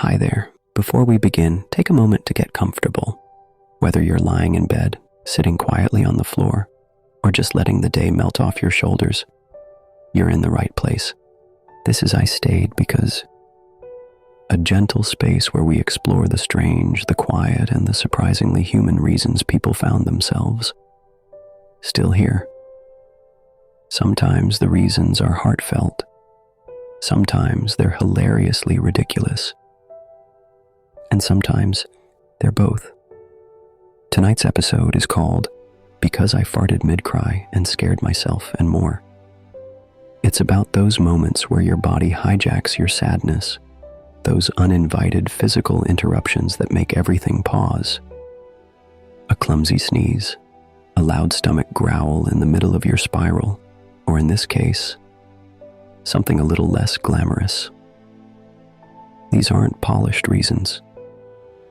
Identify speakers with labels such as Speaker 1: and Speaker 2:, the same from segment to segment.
Speaker 1: Hi there. Before we begin, take a moment to get comfortable. Whether you're lying in bed, sitting quietly on the floor, or just letting the day melt off your shoulders, you're in the right place. This is I Stayed because a gentle space where we explore the strange, the quiet, and the surprisingly human reasons people found themselves still here. Sometimes the reasons are heartfelt. Sometimes they're hilariously ridiculous. And sometimes they're both. Tonight's episode is called Because I Farted Mid-Cry and Scared Myself and More. It's about those moments where your body hijacks your sadness, those uninvited physical interruptions that make everything pause. A clumsy sneeze, a loud stomach growl in the middle of your spiral, or in this case, something a little less glamorous. These aren't polished reasons,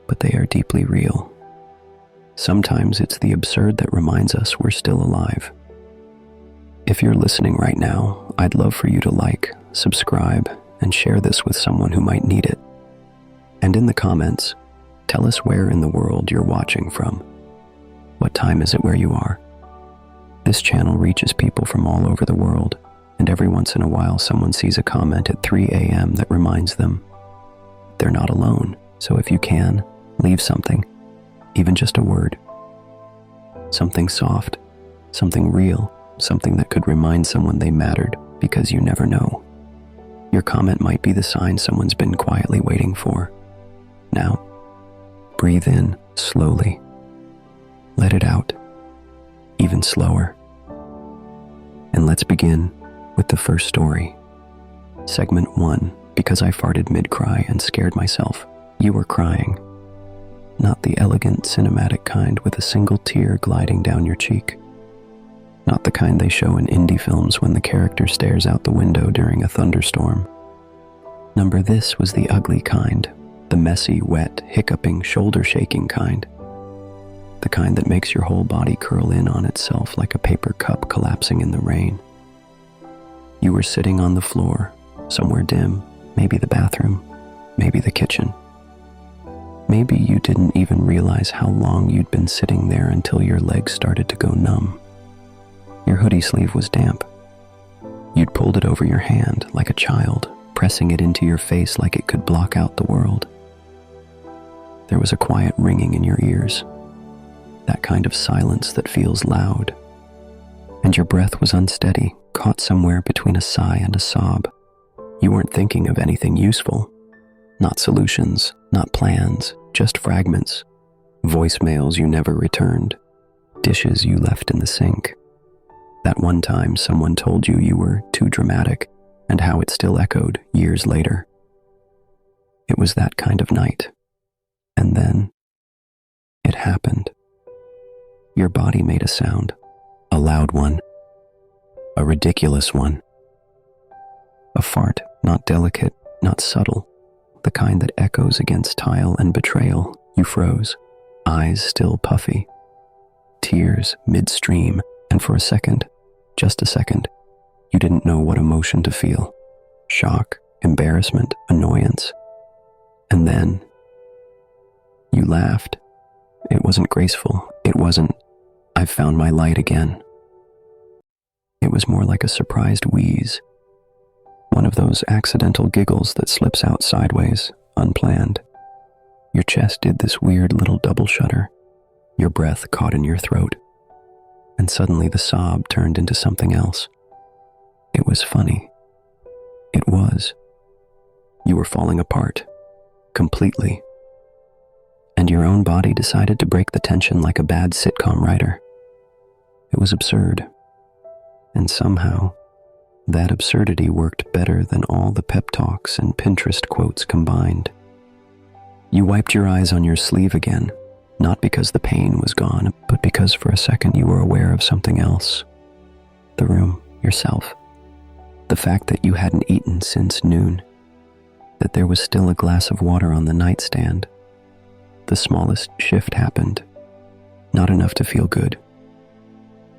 Speaker 1: but they are deeply real. Sometimes it's the absurd that reminds us we're still alive. If you're listening right now, I'd love for you to like, subscribe, and share this with someone who might need it. And in the comments, tell us where in the world you're watching from. What time is it where you are? This channel reaches people from all over the world, and every once in a while someone sees a comment at 3 a.m. that reminds them they're not alone. So if you can, leave something, even just a word. Something soft, something real, something that could remind someone they mattered, because you never know. Your comment might be the sign someone's been quietly waiting for. Now, breathe in slowly. Let it out, even slower. And let's begin with the first story. Segment 1, Because I Farted Mid-Cry and Scared Myself. You were crying. Not the elegant cinematic kind with a single tear gliding down your cheek. Not the kind they show in indie films when the character stares out the window during a thunderstorm. Number this was the ugly kind, the messy, wet, hiccuping, shoulder-shaking kind. The kind that makes your whole body curl in on itself like a paper cup collapsing in the rain. You were sitting on the floor, somewhere dim, maybe the bathroom, maybe the kitchen. Maybe you didn't even realize how long you'd been sitting there until your legs started to go numb. Your hoodie sleeve was damp. You'd pulled it over your hand like a child, pressing it into your face like it could block out the world. There was a quiet ringing in your ears, that kind of silence that feels loud. And your breath was unsteady, caught somewhere between a sigh and a sob. You weren't thinking of anything useful. Not solutions, not plans, just fragments. Voicemails you never returned. Dishes you left in the sink. That one time someone told you were too dramatic, and how it still echoed years later. It was that kind of night. And then, it happened. Your body made a sound. A loud one. A ridiculous one. A fart, not delicate, not subtle. The kind that echoes against tile and betrayal. You froze, eyes still puffy. Tears midstream, and for a second, just a second, you didn't know what emotion to feel. Shock, embarrassment, annoyance. And then, you laughed. It wasn't graceful. It wasn't, "I've found my light again." It was more like a surprised wheeze. One of those accidental giggles that slips out sideways, unplanned. Your chest did this weird little double shudder. Your breath caught in your throat. And suddenly the sob turned into something else. It was funny. It was. You were falling apart. Completely. And your own body decided to break the tension like a bad sitcom writer. It was absurd. And somehow, that absurdity worked better than all the pep talks and Pinterest quotes combined. You wiped your eyes on your sleeve again, not because the pain was gone, but because for a second you were aware of something else. The room, yourself. The fact that you hadn't eaten since noon. That there was still a glass of water on the nightstand. The smallest shift happened. Not enough to feel good,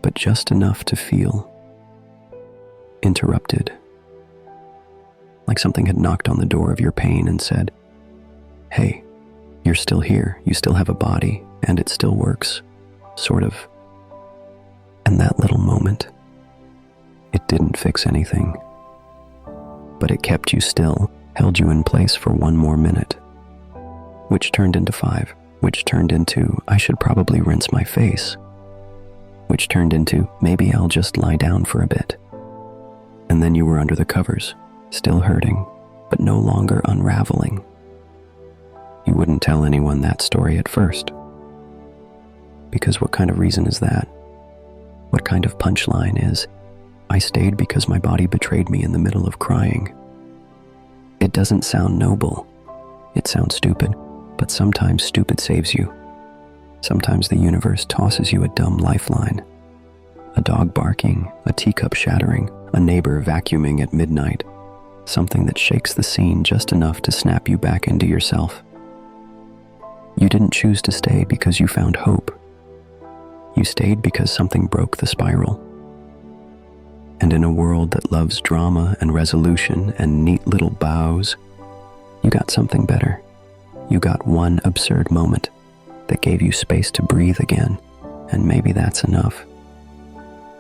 Speaker 1: but just enough to feel interrupted. Like something had knocked on the door of your pain and said, hey, you're still here, you still have a body, and it still works, sort of. And that little moment, it didn't fix anything, but it kept you still, held you in place for one more minute, which turned into 5, which turned into, I should probably rinse my face, which turned into, maybe I'll just lie down for a bit. And then you were under the covers, still hurting, but no longer unraveling. You wouldn't tell anyone that story at first. Because what kind of reason is that? What kind of punchline is, I stayed because my body betrayed me in the middle of crying? It doesn't sound noble. It sounds stupid, but sometimes stupid saves you. Sometimes the universe tosses you a dumb lifeline. A dog barking, a teacup shattering, a neighbor vacuuming at midnight. Something that shakes the scene just enough to snap you back into yourself. You didn't choose to stay because you found hope. You stayed because something broke the spiral. And in a world that loves drama and resolution and neat little bows, you got something better. You got one absurd moment that gave you space to breathe again, and maybe that's enough.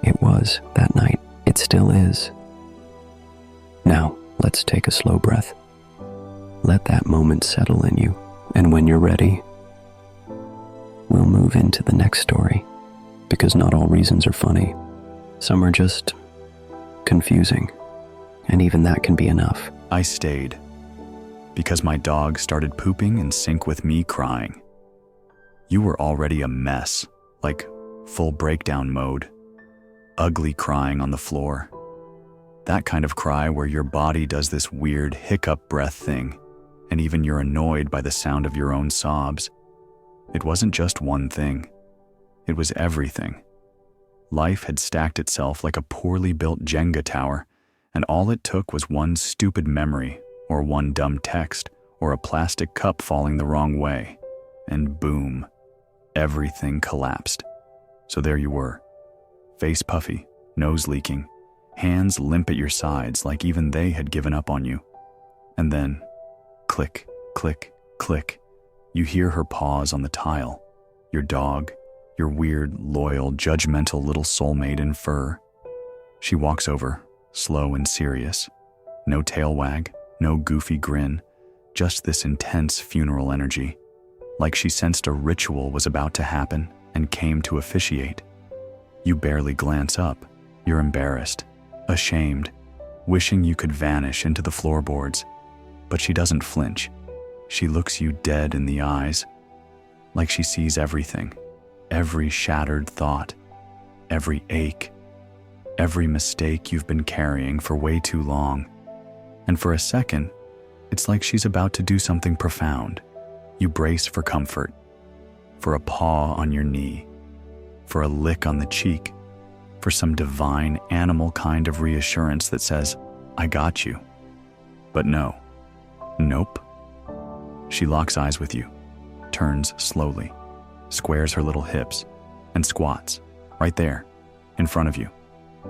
Speaker 1: It was that night. It still is. Now, let's take a slow breath. Let that moment settle in you, and when you're ready, we'll move into the next story, because not all reasons are funny. Some are just confusing, and even that can be enough.
Speaker 2: I stayed because my dog started pooping in sync with me crying. You were already a mess, like full breakdown mode, ugly crying on the floor. That kind of cry where your body does this weird hiccup breath thing, and even you're annoyed by the sound of your own sobs. It wasn't just one thing. It was everything. Life had stacked itself like a poorly built Jenga tower, and all it took was one stupid memory, or one dumb text, or a plastic cup falling the wrong way, and boom, everything collapsed. So there you were, face puffy, nose leaking, hands limp at your sides like even they had given up on you. And then, click, click, click, you hear her paws on the tile, your dog, your weird, loyal, judgmental little soulmate in fur. She walks over, slow and serious. No tail wag, no goofy grin, just this intense funeral energy, like she sensed a ritual was about to happen and came to officiate. You barely glance up. You're embarrassed, ashamed, wishing you could vanish into the floorboards. But she doesn't flinch. She looks you dead in the eyes, like she sees everything, every shattered thought, every ache, every mistake you've been carrying for way too long. And for a second, it's like she's about to do something profound. You brace for comfort, for a paw on your knee, for a lick on the cheek, for some divine animal kind of reassurance that says, I got you. But no, nope. She locks eyes with you, turns slowly, squares her little hips, and squats, right there, in front of you,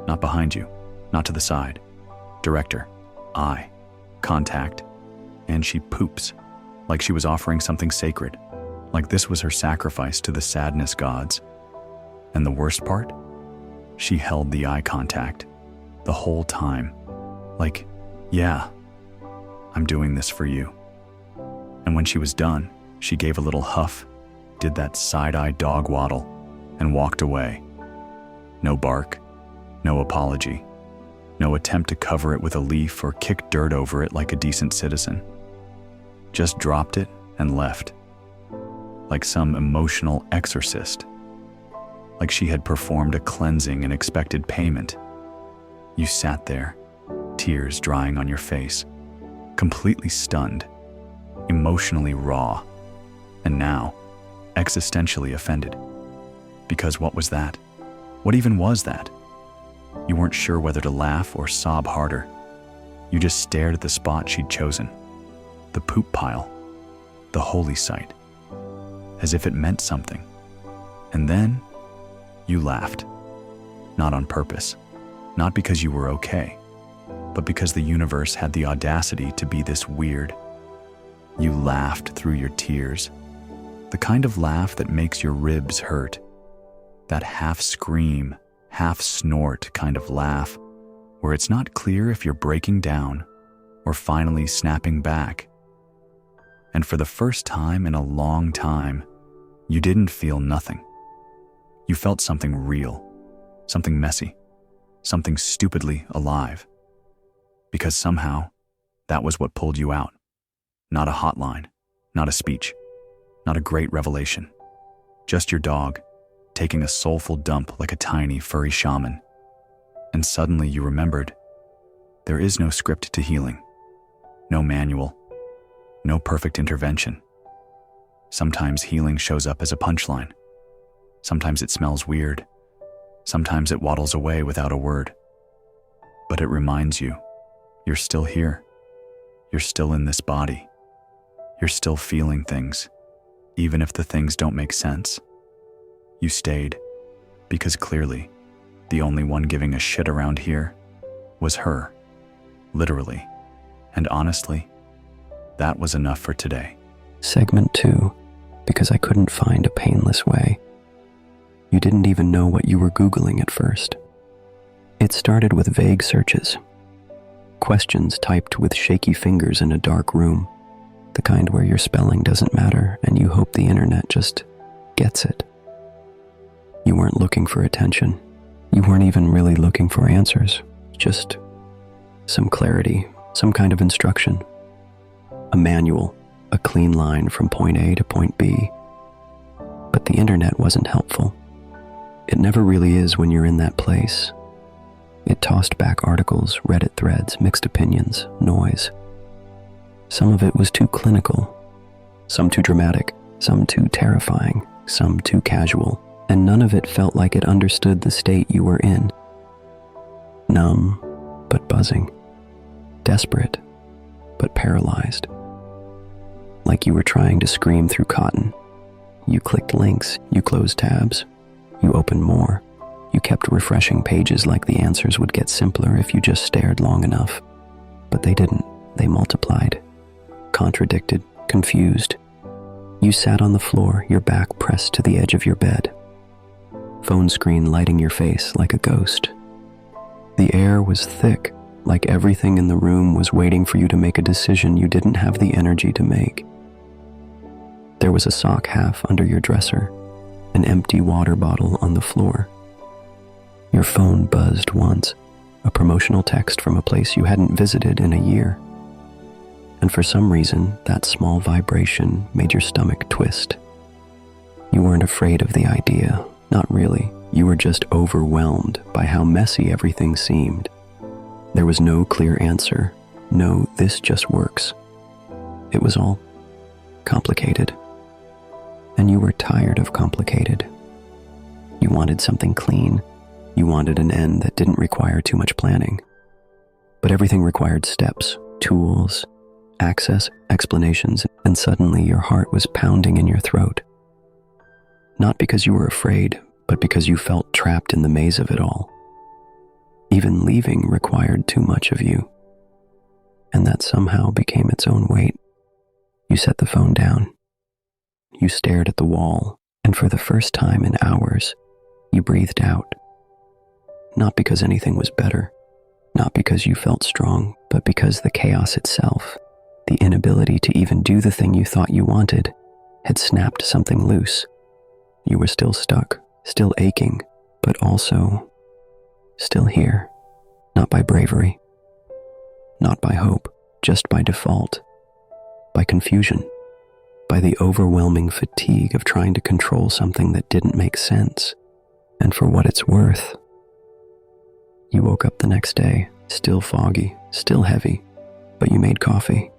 Speaker 2: not behind you, not to the side. Director, eye, contact, and she poops, like she was offering something sacred, like this was her sacrifice to the sadness gods. And the worst part? She held the eye contact, the whole time, like, yeah, I'm doing this for you. And when she was done, she gave a little huff, did that side-eye dog waddle, and walked away. No bark, no apology, no attempt to cover it with a leaf or kick dirt over it like a decent citizen. Just dropped it and left, like some emotional exorcist, like she had performed a cleansing and expected payment. You sat there, tears drying on your face, completely stunned, emotionally raw, and now existentially offended. Because what was that? What even was that? You weren't sure whether to laugh or sob harder. You just stared at the spot she'd chosen, the poop pile, the holy site, as if it meant something. And then you laughed, not on purpose, not because you were okay, but because the universe had the audacity to be this weird. You laughed through your tears, the kind of laugh that makes your ribs hurt. That half scream, half snort kind of laugh where it's not clear if you're breaking down or finally snapping back. And for the first time in a long time, you didn't feel nothing. You felt something real, something messy, something stupidly alive. Because somehow, that was what pulled you out. Not a hotline, not a speech, not a great revelation. Just your dog, taking a soulful dump like a tiny, furry shaman. And suddenly you remembered, there is no script to healing, no manual, no perfect intervention. Sometimes healing shows up as a punchline. Sometimes it smells weird. Sometimes it waddles away without a word. But it reminds you, you're still here. You're still in this body. You're still feeling things, even if the things don't make sense. You stayed, because clearly, the only one giving a shit around here was her, literally. And honestly, that was enough for today.
Speaker 1: Segment 2, because I couldn't find a painless way. You didn't even know what you were Googling at first. It started with vague searches. Questions typed with shaky fingers in a dark room, the kind where your spelling doesn't matter and you hope the internet just gets it. You weren't looking for attention. You weren't even really looking for answers, just some clarity, some kind of instruction. A manual, a clean line from point A to point B. But the internet wasn't helpful. It never really is when you're in that place. It tossed back articles, Reddit threads, mixed opinions, noise. Some of it was too clinical, some too dramatic, some too terrifying, some too casual, and none of it felt like it understood the state you were in. Numb, but buzzing. Desperate, but paralyzed. Like you were trying to scream through cotton. You clicked links, you closed tabs, you opened more. You kept refreshing pages like the answers would get simpler if you just stared long enough. But they didn't. They multiplied. Contradicted, confused. You sat on the floor, your back pressed to the edge of your bed. Phone screen lighting your face like a ghost. The air was thick, like everything in the room was waiting for you to make a decision you didn't have the energy to make. There was a sock half under your dresser, an empty water bottle on the floor. Your phone buzzed once, a promotional text from a place you hadn't visited in a year. And for some reason, that small vibration made your stomach twist. You weren't afraid of the idea, not really. You were just overwhelmed by how messy everything seemed. There was no clear answer, no "this just works." It was all complicated. And you were tired of complicated. You wanted something clean. You wanted an end that didn't require too much planning. But everything required steps, tools, access, explanations, and suddenly your heart was pounding in your throat. Not because you were afraid, but because you felt trapped in the maze of it all. Even leaving required too much of you. And that somehow became its own weight. You set the phone down. You stared at the wall, and for the first time in hours, you breathed out. Not because anything was better, not because you felt strong, but because the chaos itself, the inability to even do the thing you thought you wanted, had snapped something loose. You were still stuck, still aching, but also still here. Not by bravery, not by hope, just by default, by confusion, by the overwhelming fatigue of trying to control something that didn't make sense. And for what it's worth, you woke up the next day, still foggy, still heavy, but you made coffee.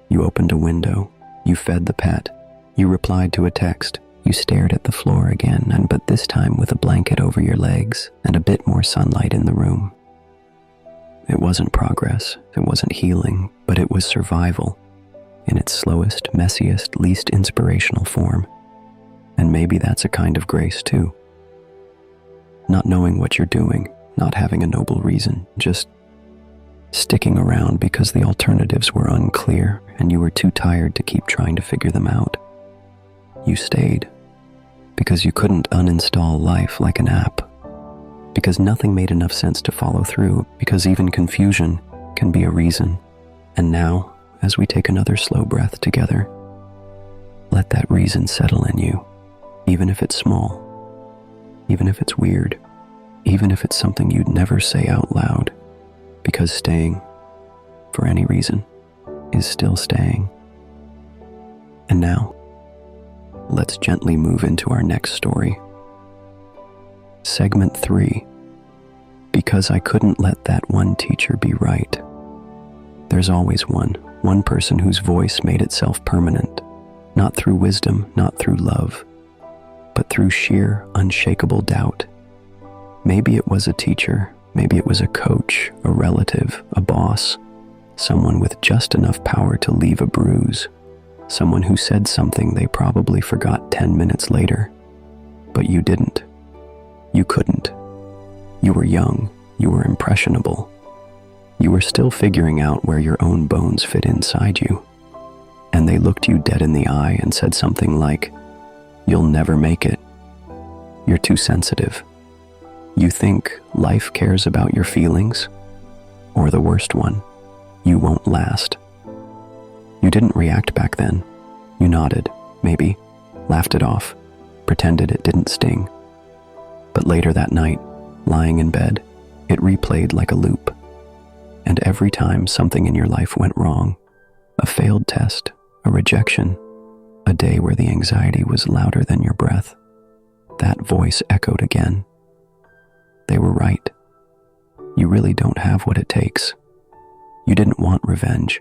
Speaker 1: You opened a window, you fed the pet, you replied to a text, you stared at the floor again, but this time with a blanket over your legs and a bit more sunlight in the room. It wasn't progress, it wasn't healing, but it was survival, in its slowest, messiest, least inspirational form. And maybe that's a kind of grace too. Not knowing what you're doing, not having a noble reason, just sticking around because the alternatives were unclear and you were too tired to keep trying to figure them out. You stayed because you couldn't uninstall life like an app, because nothing made enough sense to follow through, because even confusion can be a reason. And now, as we take another slow breath together, let that reason settle in you, even if it's small, even if it's weird, even if it's something you'd never say out loud, because staying, for any reason, is still staying. And now, let's gently move into our next story. Segment 3. Because I couldn't let that one teacher be right. There's always one person whose voice made itself permanent, not through wisdom, not through love, but through sheer, unshakable doubt. Maybe it was a teacher, maybe it was a coach, a relative, a boss, someone with just enough power to leave a bruise, someone who said something they probably forgot 10 minutes later. But you didn't. You couldn't. You were young, you were impressionable. You were still figuring out where your own bones fit inside you. And they looked you dead in the eye and said something like, "You'll never make it. You're too sensitive. You think life cares about your feelings? Or the worst one, you won't last." You didn't react back then. You nodded, maybe, laughed it off, pretended it didn't sting. But later that night, lying in bed, it replayed like a loop. And every time something in your life went wrong, a failed test, a rejection, a day where the anxiety was louder than your breath, that voice echoed again. They were right. You really don't have what it takes. You didn't want revenge.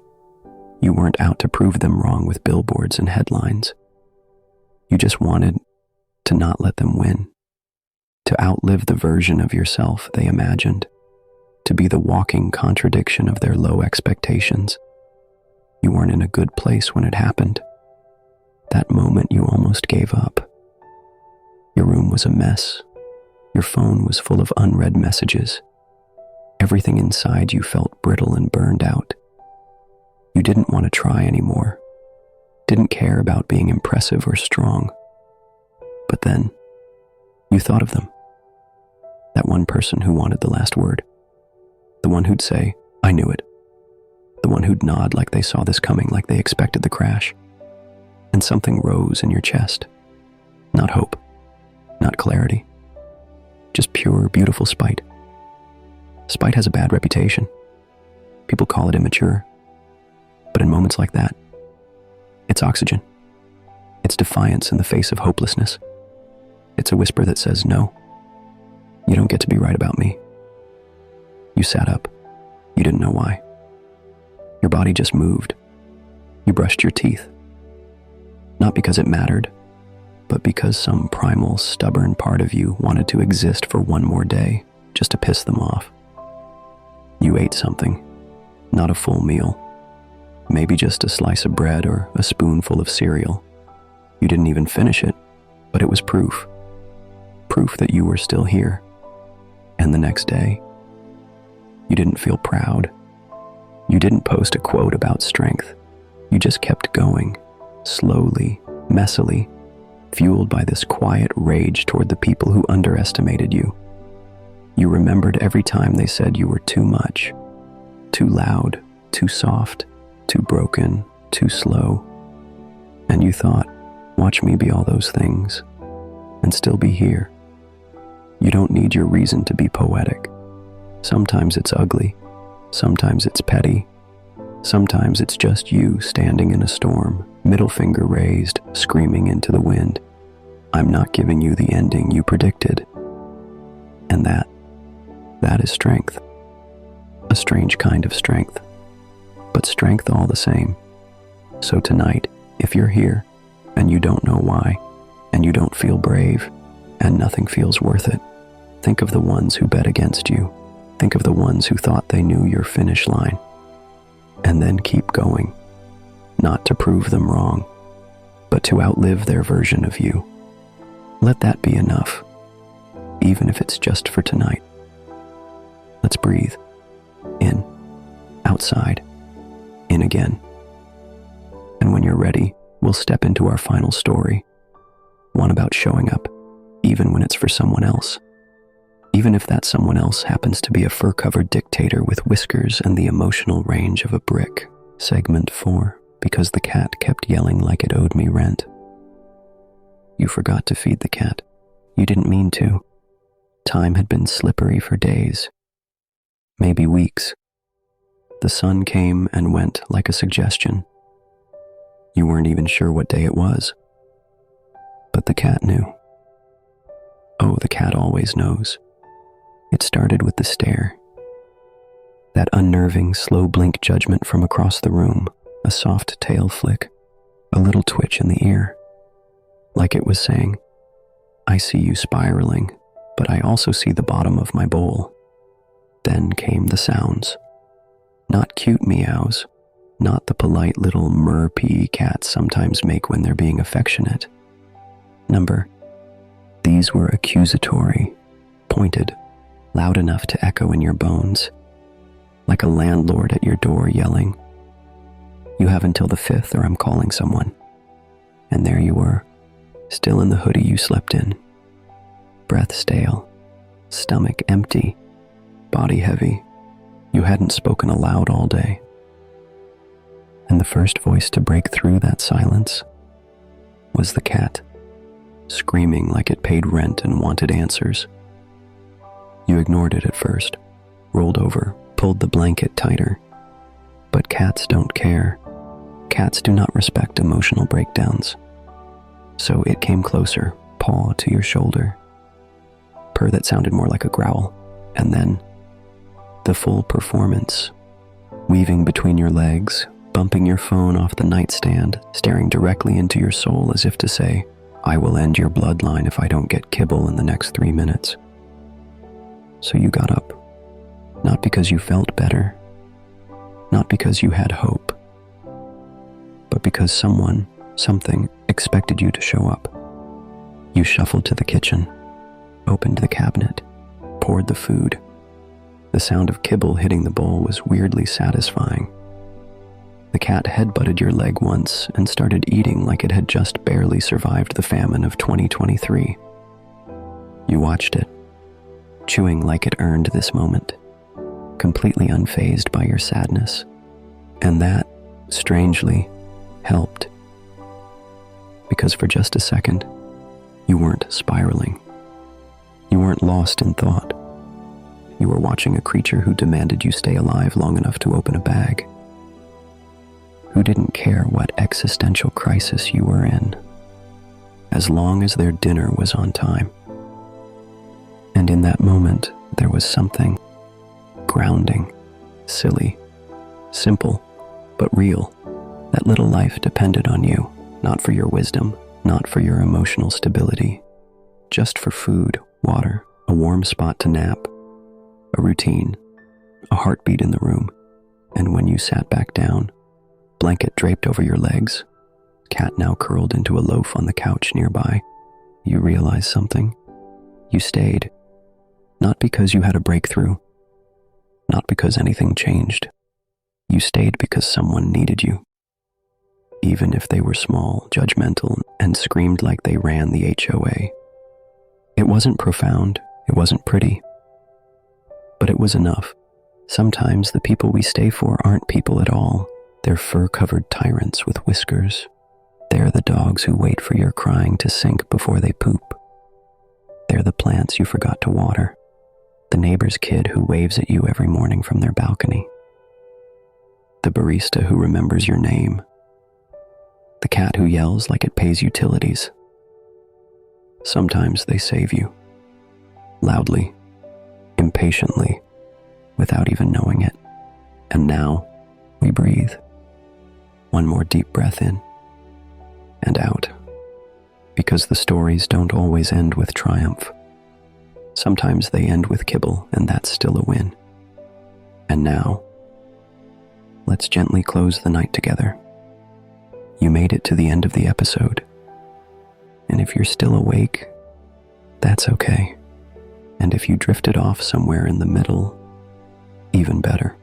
Speaker 1: You weren't out to prove them wrong with billboards and headlines. You just wanted to not let them win, to outlive the version of yourself they imagined, to be the walking contradiction of their low expectations. You weren't in a good place when it happened. That moment you almost gave up. Your room was a mess. Your phone was full of unread messages. Everything inside you felt brittle and burned out. You didn't want to try anymore. Didn't care about being impressive or strong. But then, you thought of them. That one person who wanted the last word. The one who'd say, "I knew it." The one who'd nod like they saw this coming, like they expected the crash. And something rose in your chest. Not hope, not clarity. Just pure, beautiful spite. Spite has a bad reputation. People call it immature. But in moments like that, it's oxygen. It's defiance in the face of hopelessness. It's a whisper that says, "No, you don't get to be right about me." You sat up. You didn't know why. Your body just moved. You brushed your teeth. Not because it mattered, but because some primal, stubborn part of you wanted to exist for one more day, just to piss them off. You ate something, not a full meal. Maybe just a slice of bread or a spoonful of cereal. You didn't even finish it, but it was proof. Proof that you were still here. And the next day, you didn't feel proud. You didn't post a quote about strength. You just kept going, slowly, messily, fueled by this quiet rage toward the people who underestimated you. You remembered every time they said you were too much, too loud, too soft, too broken, too slow. And you thought, watch me be all those things and still be here. You don't need your reason to be poetic. Sometimes it's ugly. Sometimes it's petty. Sometimes it's just you standing in a storm, middle finger raised, screaming into the wind. I'm not giving you the ending you predicted. And that is strength. A strange kind of strength, but strength all the same. So tonight, if you're here, and you don't know why, and you don't feel brave, and nothing feels worth it, think of the ones who bet against you. Think of the ones who thought they knew your finish line. And then keep going, not to prove them wrong, but to outlive their version of you. Let that be enough, even if it's just for tonight. Let's breathe. In outside, in again. And when you're ready, we'll step into our final story, one about showing up, even when it's for someone else. Even if that someone else happens to be a fur-covered dictator with whiskers and the emotional range of a brick. Segment 4, because the cat kept yelling like it owed me rent. You forgot to feed the cat. You didn't mean to. Time had been slippery for days, maybe weeks. The sun came and went like a suggestion. You weren't even sure what day it was. But the cat knew. Oh, the cat always knows. It started with the stare. That unnerving, slow blink judgment from across the room, a soft tail flick, a little twitch in the ear. Like it was saying, I see you spiraling, but I also see the bottom of my bowl. Then came the sounds. Not cute meows, not the polite little murr-pee cats sometimes make when they're being affectionate. These were accusatory, pointed, loud enough to echo in your bones, like a landlord at your door yelling, "You have until the 5th or I'm calling someone." And there you were, still in the hoodie you slept in, breath stale, stomach empty, body heavy. You hadn't spoken aloud all day. And the first voice to break through that silence was the cat, screaming like it paid rent and wanted answers. You ignored it at first, rolled over, pulled the blanket tighter. But cats don't care. Cats do not respect emotional breakdowns. So it came closer, paw to your shoulder. Purr that sounded more like a growl. And then, the full performance, weaving between your legs, bumping your phone off the nightstand, staring directly into your soul as if to say, I will end your bloodline if I don't get kibble in the next 3 minutes. So you got up, not because you felt better, not because you had hope, but because someone, something expected you to show up. You shuffled to the kitchen, opened the cabinet, poured the food. The sound of kibble hitting the bowl was weirdly satisfying. The cat headbutted your leg once and started eating like it had just barely survived the famine of 2023. You watched it, chewing like it earned this moment, completely unfazed by your sadness. And that, strangely, helped. Because for just a second, you weren't spiraling. You weren't lost in thought. You were watching a creature who demanded you stay alive long enough to open a bag, who didn't care what existential crisis you were in, as long as their dinner was on time. And in that moment, there was something grounding, silly, simple, but real. That little life depended on you, not for your wisdom, not for your emotional stability, just for food, water, a warm spot to nap, a routine, a heartbeat in the room. And when you sat back down, blanket draped over your legs, cat now curled into a loaf on the couch nearby, you realized something. You stayed, not because you had a breakthrough, not because anything changed. You stayed because someone needed you. Even if they were small, judgmental, and screamed like they ran the HOA. It wasn't profound, it wasn't pretty, but it was enough. Sometimes the people we stay for aren't people at all. They're fur-covered tyrants with whiskers. They're the dogs who wait for your crying to sink before they poop. They're the plants you forgot to water. The neighbor's kid who waves at you every morning from their balcony. The barista who remembers your name. The cat who yells like it pays utilities. Sometimes they save you. Loudly, impatiently, without even knowing it. And now, we breathe. One more deep breath in and out, because the stories don't always end with triumph. Sometimes they end with kibble, and that's still a win. And now, let's gently close the night together. You made it to the end of the episode, and if you're still awake, that's okay. And if you drifted off somewhere in the middle, even better.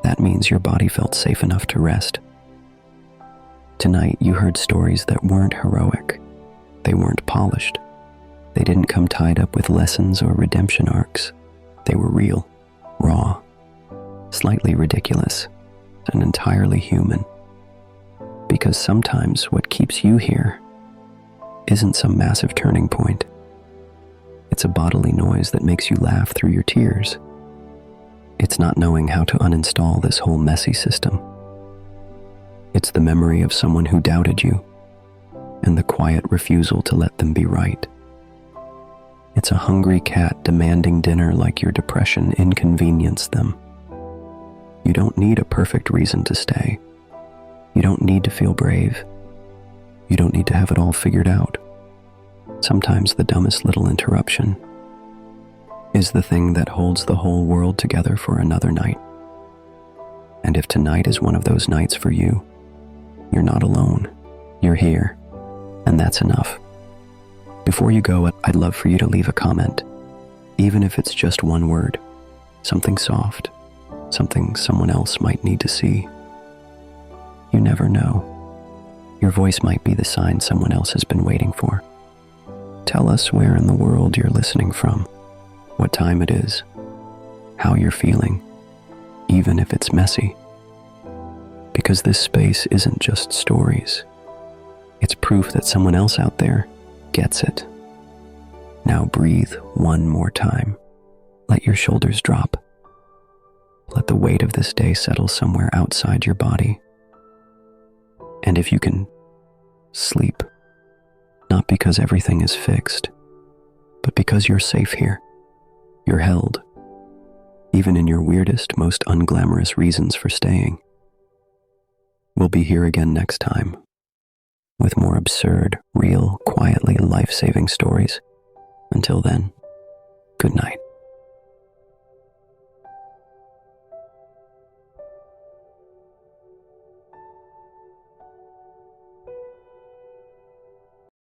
Speaker 1: that means your body felt safe enough to rest. Tonight, you heard stories that weren't heroic. They weren't polished. They didn't come tied up with lessons or redemption arcs. They were real, raw, slightly ridiculous, and entirely human. Because sometimes what keeps you here isn't some massive turning point. It's a bodily noise that makes you laugh through your tears. It's not knowing how to uninstall this whole messy system. It's the memory of someone who doubted you, and the quiet refusal to let them be right. It's a hungry cat demanding dinner like your depression inconvenienced them. You don't need a perfect reason to stay. You don't need to feel brave. You don't need to have it all figured out. Sometimes the dumbest little interruption is the thing that holds the whole world together for another night. And if tonight is one of those nights for you, you're not alone. You're here, and that's enough. Before you go, I'd love for you to leave a comment, even if it's just one word, something soft, something someone else might need to see. You never know. Your voice might be the sign someone else has been waiting for. Tell us where in the world you're listening from, what time it is, how you're feeling, even if it's messy. Because this space isn't just stories. It's proof that someone else out there gets it. Now breathe one more time. Let your shoulders drop. Let the weight of this day settle somewhere outside your body. And if you can, sleep. Not because everything is fixed, but because you're safe here. You're held, even in your weirdest, most unglamorous reasons for staying. We'll be here again next time, with more absurd, real, quietly life-saving stories. Until then, good night.